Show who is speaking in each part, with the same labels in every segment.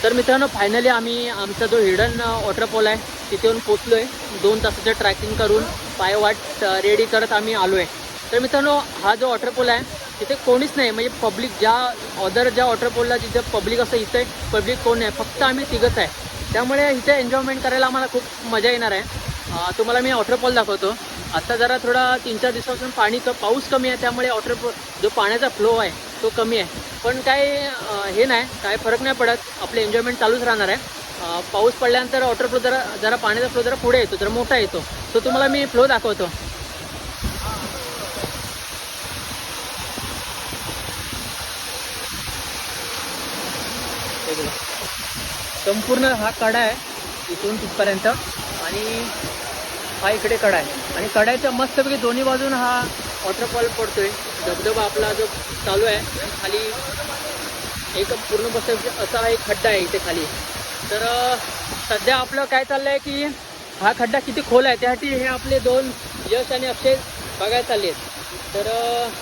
Speaker 1: तर मित्रांनो फायनली आम्ही आमचा जो हिडन वॉटरफॉल आहे तिथे येऊन पोचलो आहे. 2 तासाचं ट्रॅकिंग करून पायवाट रेडी करत आम्ही आलो आहे. तर मित्रांनो हा जो वॉटरफॉल आहे तिथे कोणीच नाही, म्हणजे पब्लिक ज्या अदर ज्या वॉटरफॉलला जिथे पब्लिक असं इथे पब्लिक कोण नाही, फक्त आम्ही तिघंच आहे. त्यामुळे इथे एन्जॉयमेंट करायला आम्हाला खूप मजा येणार आहे. तुम्हाला मी वॉटरफॉल दाखवतो. आता जरा थोडा 3-4 दिवसापासून पाऊस कमी आहे, त्यामुळे वॉटरफॉल जो पाण्याचा फ्लो आहे तो कमी आहे. पण काय हे नाही, काय फरक नाही पडत, आपले एन्जॉयमेंट चालूच राहणार आहे. पाऊस पडल्यानंतर वॉटरफ्लो जरा पाण्याचा फ्लो जरा पुढे येतो, जरा मोठा येतो. तो तुम्हाला मी फ्लो दाखवतो. संपूर्ण हा कडा आहे इथून तिथपर्यंत, आणि हा इकडे कडा आहे, आणि कड्याच्या मस्तपैकी दोन्ही बाजून हा वॉटरफॉल पडतोय. धबधबा आपला जो चालू आहे, खाली एक पूर्ण बस असा एक खड्डा आहे इथे खाली. तर सध्या आपलं काय चाललं आहे की हा खड्डा किती खोल आहे त्यासाठी हे आपले 2 यश आणि अक्षय बघायला चालले आहेत. तर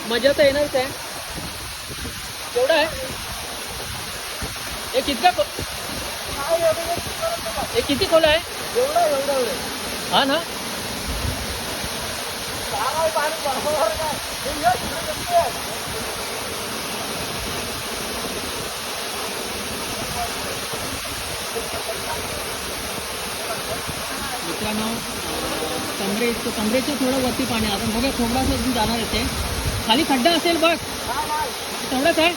Speaker 1: मजा तर येणारच आहे. केवढा आहे हे, हे किती खोल आहे? एवढं हा ना. मित्रांनो कमरेचं थोडं वरती पाणी, आता बघा थोडासा अजून जाणार येते. खाली खड्डा असेल बघ, तेवढंच आहे.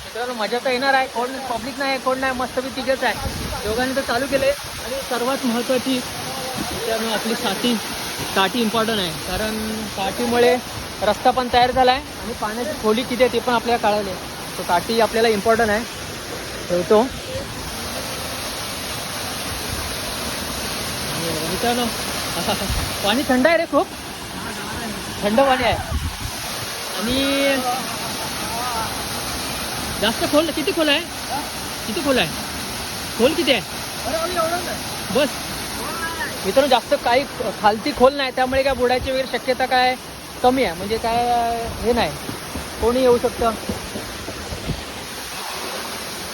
Speaker 1: मित्रांनो मजा तर येणार आहे. कोण पब्लिक नाही, कोण नाही, मस्त बी तिघच आहे. दोघांनी तर चालू केले. आणि सर्वात महत्त्वाची मित्रांनो आपली काठी इम्पॉर्टंट आहे, कारण काठीमुळे रस्ता पण तयार झाला आहे आणि पाण्याची खोली किती आहे ते पण आपल्याला कळाले. तो काठी आपल्याला इम्पॉर्टंट आहे. ठेवतो. मित्रांनो पाणी थंड आहे रे, खूप थंड पाणी आहे. आणि जास्त खोल किती खोल आहे? खोल किती आहे बस? मित्रांनो जास्त काही खालती खोल नाही, त्यामुळे काय बुडायची वगैरे शक्यता काय कमी आहे. म्हणजे काय हे नाही, कोणी येऊ शकतं.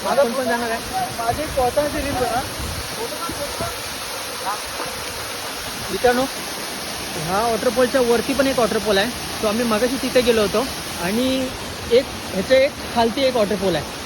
Speaker 1: कोण पण जाणार आहे माझी स्वतःची रील बघा मित्रांनो. ह्या वॉटरफॉलच्या वरती पण एक वॉटरफॉल आहे, तो आम्ही मगाशी तिथे गेलो होतो. आणि ह्याचे एक खालती एक वॉटरफॉल आहे.